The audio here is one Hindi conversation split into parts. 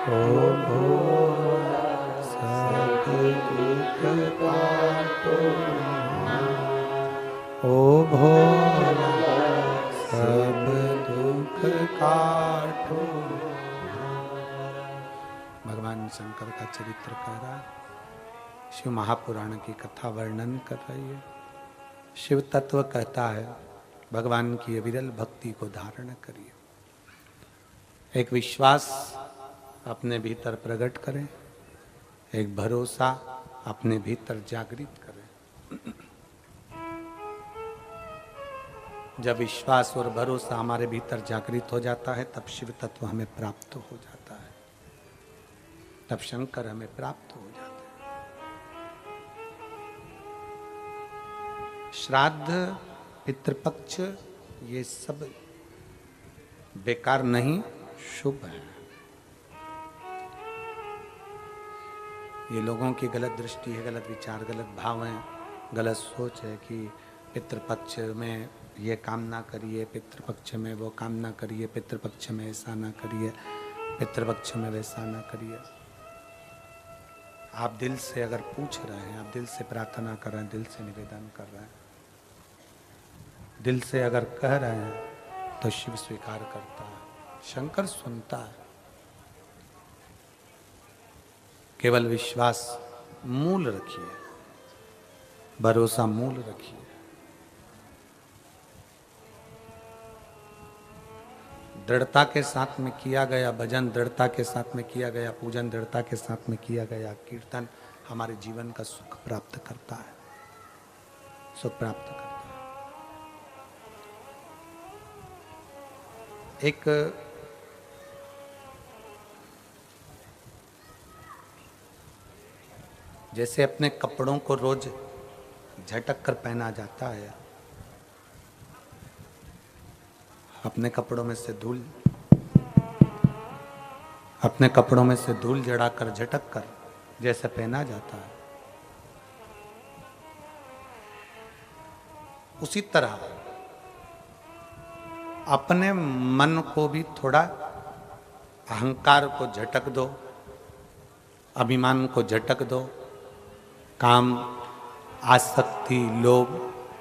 ओ भोला सब दुख काटो, ओ भोला सब दुख काटो। भगवान शंकर का चरित्र कह रहा है, शिव महापुराण की कथा वर्णन कर रही है। शिव तत्व कहता है भगवान की अविरल भक्ति को धारण करिए, एक विश्वास अपने भीतर प्रकट करें, एक भरोसा अपने भीतर जागृत करें। जब विश्वास और भरोसा हमारे भीतर जागृत हो जाता है तब शिव तत्व हमें प्राप्त हो जाता है, तब शंकर हमें प्राप्त हो जाता है। श्राद्ध पितृपक्ष ये सब बेकार नहीं, शुभ है। ये लोगों की गलत दृष्टि है, गलत विचार, गलत भाव है, गलत सोच है कि पितृपक्ष में ये काम ना करिए, पितृपक्ष में वो काम ना करिए, पितृपक्ष में ऐसा ना करिए, पितृपक्ष में वैसा ना करिए। आप दिल से अगर पूछ रहे हैं, आप दिल से प्रार्थना कर रहे हैं, दिल से निवेदन कर रहे हैं, दिल से अगर कह रहे हैं तो शिव स्वीकार करता है, शंकर सुनता है। केवल विश्वास मूल रखिए, भरोसा मूल रखिए। दृढ़ता के साथ में किया गया भजन, दृढ़ता के साथ में किया गया पूजन, दृढ़ता के साथ में किया गया कीर्तन हमारे जीवन का सुख प्राप्त करता है, सुख प्राप्त करता है। एक जैसे अपने कपड़ों को रोज झटक कर पहना जाता है, अपने कपड़ों में से धूल, अपने कपड़ों में से धूल जड़ाकर झटक कर जैसे पहना जाता है, उसी तरह अपने मन को भी थोड़ा अहंकार को झटक दो, अभिमान को झटक दो, काम, आसक्ति, लोभ,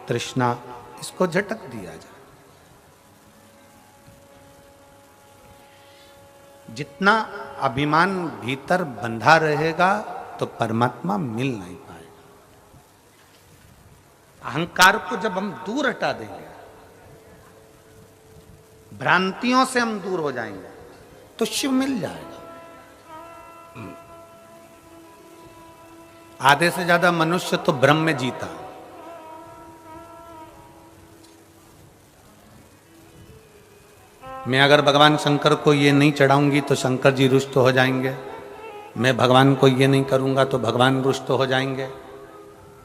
तृष्णा, इसको झटक दिया जाए। जितना अभिमान भीतर बंधा रहेगा तो परमात्मा मिल नहीं पाएगा। अहंकार को जब हम दूर हटा देंगे, भ्रांतियों से हम दूर हो जाएंगे तो शिव मिल जाएगा। आधे से ज्यादा मनुष्य तो ब्रह्म में जीता। मैं अगर भगवान शंकर को ये नहीं चढ़ाऊंगी तो शंकर जी रुष्ट हो जाएंगे, मैं भगवान को ये नहीं करूंगा तो भगवान रुष्ट हो जाएंगे,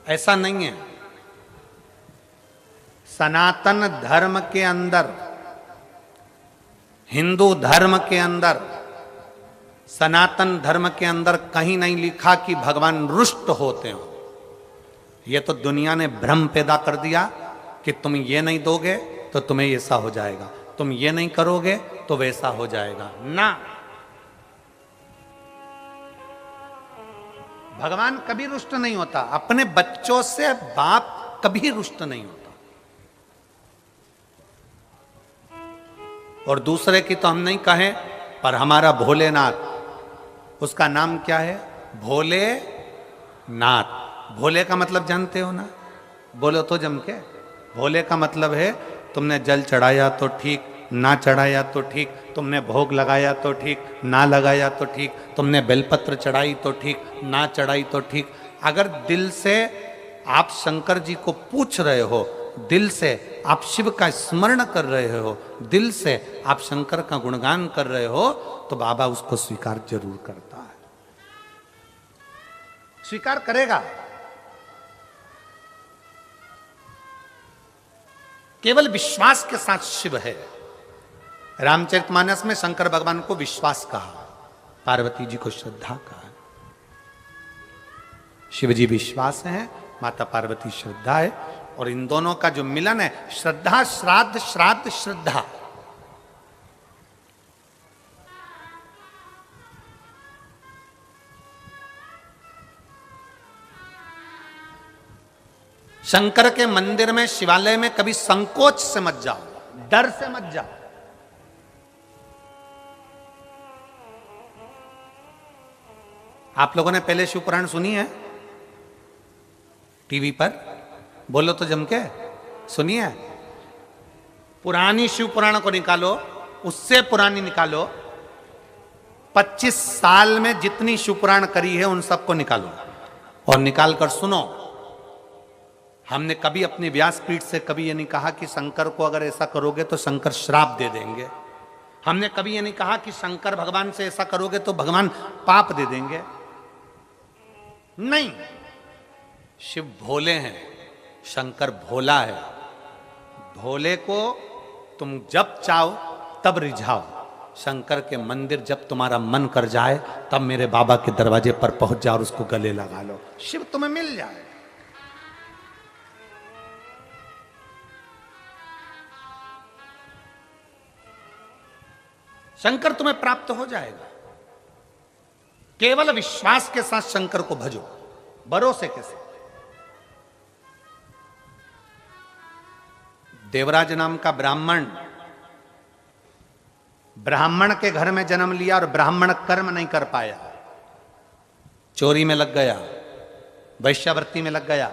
ऐसा नहीं है। सनातन धर्म के अंदर, हिंदू धर्म के अंदर, सनातन धर्म के अंदर कहीं नहीं लिखा कि भगवान रुष्ट होते हो। यह तो दुनिया ने भ्रम पैदा कर दिया कि तुम ये नहीं दोगे तो तुम्हें ऐसा हो जाएगा, तुम ये नहीं करोगे तो वैसा हो जाएगा। ना, भगवान कभी रुष्ट नहीं होता। अपने बच्चों से बाप कभी रुष्ट नहीं होता। और दूसरे की तो हम नहीं कहें, पर हमारा भोलेनाथ, उसका नाम क्या है? भोले नाथ। भोले का मतलब जानते हो ना? बोलो तो जम के। भोले का मतलब है तुमने जल चढ़ाया तो ठीक, ना चढ़ाया तो ठीक, तुमने भोग लगाया तो ठीक, ना लगाया तो ठीक, तुमने बेलपत्र चढ़ाई तो ठीक, ना चढ़ाई तो ठीक। अगर दिल से आप शंकर जी को पूछ रहे हो, दिल से आप शिव का स्मरण कर रहे हो, दिल से आप शंकर का गुणगान कर रहे हो, तो बाबा उसको स्वीकार जरूर करता है, स्वीकार करेगा। केवल विश्वास के साथ शिव है। रामचरितमानस में शंकर भगवान को विश्वास कहा, पार्वती जी को श्रद्धा कहा। शिव जी विश्वास है, माता पार्वती श्रद्धा है, और इन दोनों का जो मिलन है, श्रद्धा श्राद्ध, श्राद्ध श्रद्धा। शंकर के मंदिर में, शिवालय में कभी संकोच से मत जाओ, डर से मत जाओ। आप लोगों ने पहले शिव पुराण सुनी है टीवी पर? बोलो तो जम के सुनिए। पुरानी शिव पुराण को निकालो, उससे पुरानी निकालो, 25 साल में जितनी शिव पुराण करी है उन सबको निकालो और निकाल कर सुनो। हमने कभी अपनी व्यासपीठ से कभी ये नहीं कहा कि शंकर को अगर ऐसा करोगे तो शंकर श्राप दे देंगे। हमने कभी ये नहीं कहा कि शंकर भगवान से ऐसा करोगे तो भगवान पाप दे देंगे। नहीं, शिव भोले हैं, शंकर भोला है। भोले को तुम जब चाहो तब रिझाओ। शंकर के मंदिर जब तुम्हारा मन कर जाए तब मेरे बाबा के दरवाजे पर पहुंच जाओ और उसको गले लगा लो, शिव तुम्हें मिल जाए। शंकर तुम्हें प्राप्त हो जाएगा। केवल विश्वास के साथ शंकर को भजो, भरोसे के साथ। देवराज नाम का ब्राह्मण के घर में जन्म लिया और ब्राह्मण कर्म नहीं कर पाया, चोरी में लग गया, वैश्यावृत्ति में लग गया।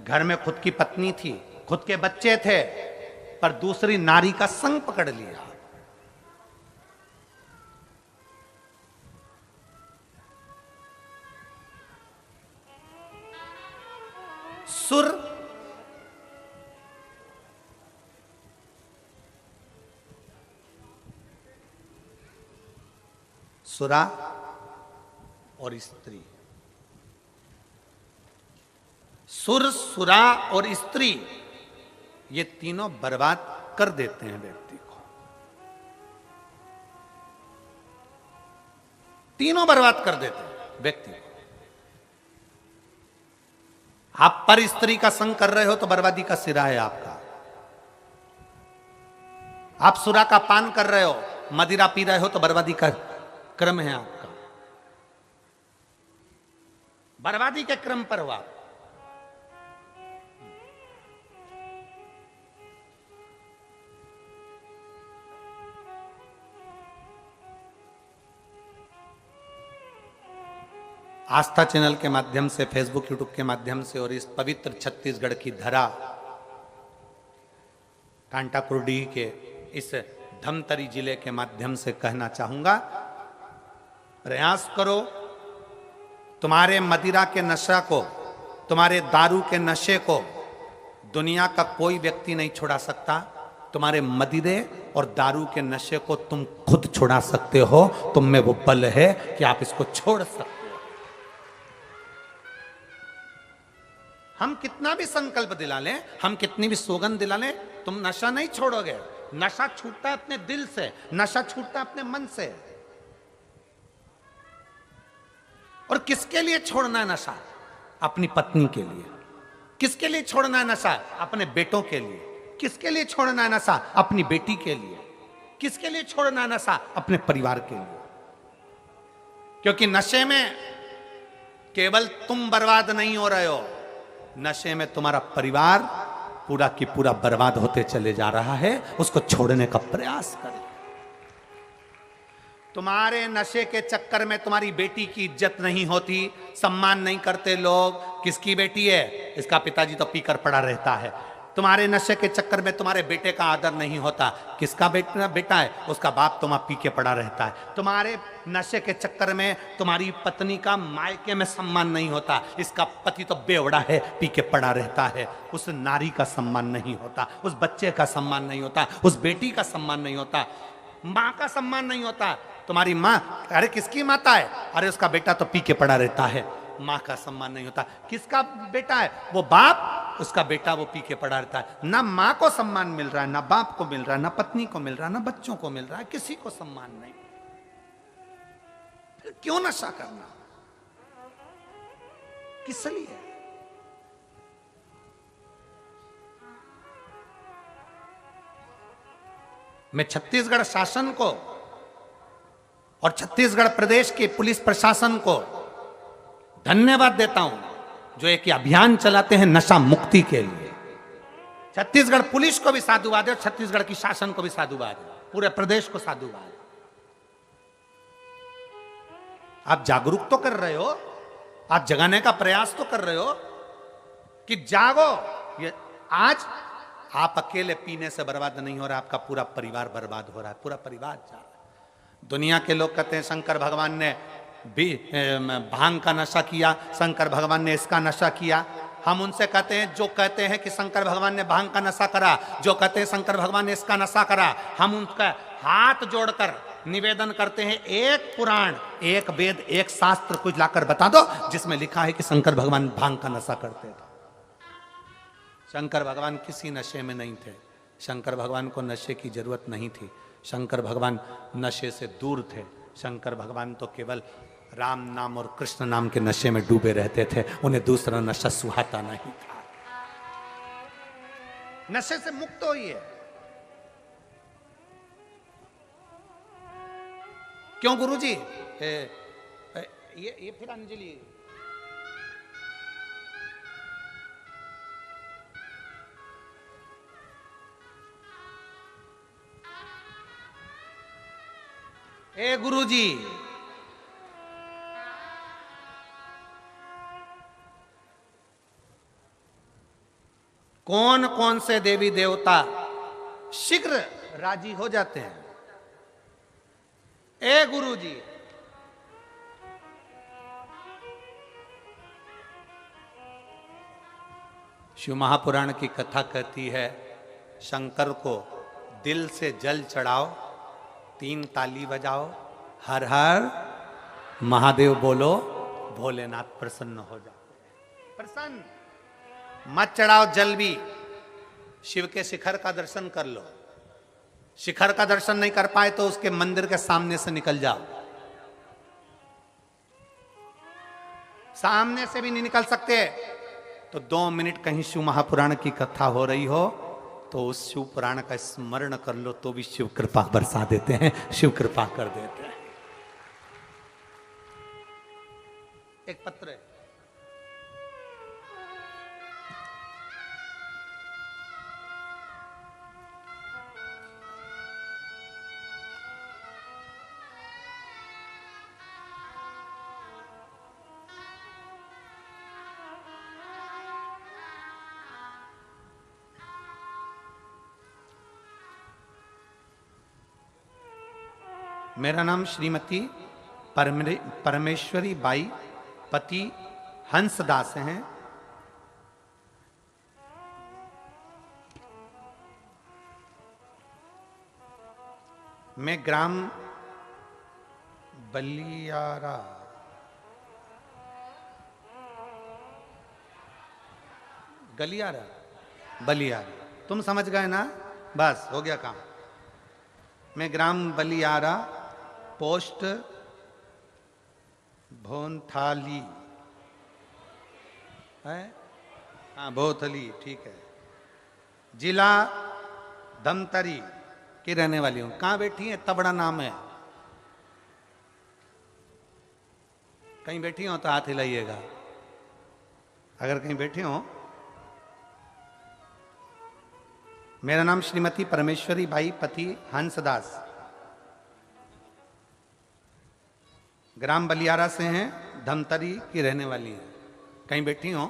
घर में खुद की पत्नी थी, खुद के बच्चे थे, पर दूसरी नारी का संग पकड़ लिया। सुर सुरा और स्त्री, सुर, सुरा और स्त्री, ये तीनों बर्बाद कर देते हैं व्यक्ति को। तीनों बर्बाद कर देते हैं व्यक्ति को। आप पर स्त्री का संग कर रहे हो तो बर्बादी का सिरा है आपका। आप सुरा का पान कर रहे हो, मदिरा पी रहे हो तो बर्बादी का क्रम है आपका। बर्बादी के क्रम पर हो आप। आस्था चैनल के माध्यम से, फेसबुक यूट्यूब के माध्यम से और इस पवित्र छत्तीसगढ़ की धरा, कांटाकुरडीह के इस धमतरी जिले के माध्यम से कहना चाहूंगा, प्रयास करो तुम्हारे मदिरा के नशा को, तुम्हारे दारू के नशे को दुनिया का कोई व्यक्ति नहीं छुड़ा सकता। तुम्हारे मदिरे और दारू के नशे को तुम खुद छुड़ा सकते हो। तुम में वो बल है कि आप इसको छोड़ सकते हो। हम कितना भी संकल्प दिला लें, हम कितनी भी सौगंध दिला लें, तुम नशा नहीं छोड़ोगे। नशा छूटता है अपने दिल से, नशा छूटता है अपने मन से। और किसके लिए छोड़ना है नशा? अपनी पत्नी के लिए। किसके लिए छोड़ना है नशा? अपने बेटों के लिए। किसके लिए छोड़ना है नशा? अपनी बेटी के लिए। किसके लिए छोड़ना है नशा? अपने परिवार के लिए। क्योंकि नशे में केवल तुम बर्बाद नहीं हो रहे हो, नशे में तुम्हारा परिवार पूरा की पूरा बर्बाद होते चले जा रहा है। उसको छोड़ने का प्रयास करें। तुम्हारे नशे के चक्कर में तुम्हारी बेटी की इज्जत नहीं होती, सम्मान नहीं करते लोग। किसकी बेटी है? इसका पिताजी तो पीकर पड़ा रहता है। तुम्हारे नशे के चक्कर में तुम्हारे बेटे का आदर नहीं होता। किसका बेटा है? उसका बाप तो वहां पी के पड़ा रहता है। तुम्हारे नशे के चक्कर में तुम्हारी पत्नी का मायके में सम्मान नहीं होता। इसका पति तो बेवड़ा है, पी के पड़ा रहता है। उस नारी का सम्मान नहीं होता, उस बच्चे का सम्मान नहीं होता, उस बेटी का सम्मान नहीं होता, माँ का सम्मान नहीं होता। तुम्हारी माँ, अरे किसकी माता है? अरे उसका बेटा तो पी के पड़ा रहता है। माँ का सम्मान नहीं होता। किसका बेटा है? वो बाप, उसका बेटा वो पी के पड़ा रहता है। ना माँ को सम्मान मिल रहा है, ना बाप को मिल रहा है, ना पत्नी को मिल रहा है, ना बच्चों को मिल रहा है, किसी को सम्मान नहीं। फिर क्यों नशा करना? किस लिए? मैं छत्तीसगढ़ शासन को और छत्तीसगढ़ प्रदेश के पुलिस प्रशासन को धन्यवाद देता हूं, जो एक अभियान चलाते हैं नशा मुक्ति के लिए। छत्तीसगढ़ पुलिस को भी साधुवाद है और छत्तीसगढ़ की शासन को भी साधुवाद है, पूरे प्रदेश को साधुवाद है। आप जागरूक तो कर रहे हो, आप जगाने का प्रयास तो कर रहे हो कि जागो। ये आज आप अकेले पीने से बर्बाद नहीं हो रहा, आपका पूरा परिवार बर्बाद हो रहा है, पूरा परिवार जा रहा है। दुनिया के लोग कहते हैं शंकर भगवान ने भी भांग का नशा किया, शंकर भगवान ने इसका नशा किया। हम उनसे कहते हैं, जो कहते हैं कि शंकर भगवान ने भांग का नशा करा, जो कहते हैं शंकर भगवान ने इसका नशा करा, हम उनका हाथ जोड़कर निवेदन करते हैं, एक पुराण, एक वेद, एक शास्त्र कुछ लाकर बता दो जिसमें लिखा है कि शंकर भगवान भांग का नशा करते थे। शंकर भगवान किसी नशे में नहीं थे, शंकर भगवान को नशे की जरूरत नहीं थी, शंकर भगवान नशे से दूर थे। शंकर भगवान तो केवल राम नाम और कृष्ण नाम के नशे में डूबे रहते थे, उन्हें दूसरा नशा सुहाता नहीं था। नशे से मुक्त होइए। क्यों गुरुजी? ये फिर अंजलि ए गुरुजी, कौन कौन से देवी देवता शीघ्र राजी हो जाते हैं? ए गुरुजी, शिव महापुराण की कथा कहती है, शंकर को दिल से जल चढ़ाओ, 3 ताली बजाओ, हर हर महादेव बोलो, भोलेनाथ प्रसन्न हो जाओ। प्रसन्न मत चढ़ाओ जल भी, शिव के शिखर का दर्शन कर लो। शिखर का दर्शन नहीं कर पाए तो उसके मंदिर के सामने से निकल जाओ। सामने से भी नहीं निकल सकते तो 2 मिनट कहीं शिव महापुराण की कथा हो रही हो तो उस शिव पुराण का स्मरण कर लो, तो भी शिव कृपा बरसा देते हैं, शिव कृपा कर देते हैं। एक पत्र है, मेरा नाम श्रीमती परमेश्वरी बाई, पति हंसदास हैं। मैं ग्राम बलियारा बलियारा, तुम समझ गए ना, बस हो गया काम। मैं ग्राम बलियारा, पोस्ट भोंथाली है, हाँ भोथली, ठीक है, जिला धमतरी की रहने वाली हूं। कहाँ बैठी है? इतना बड़ा नाम है, कहीं बैठी हो तो हाथ हिलाइएगा अगर कहीं बैठी हो। मेरा नाम श्रीमती परमेश्वरी बाई, पति हंसदास, ग्राम बलियारा से हैं, धमतरी की रहने वाली हैं। कहीं बैठी हो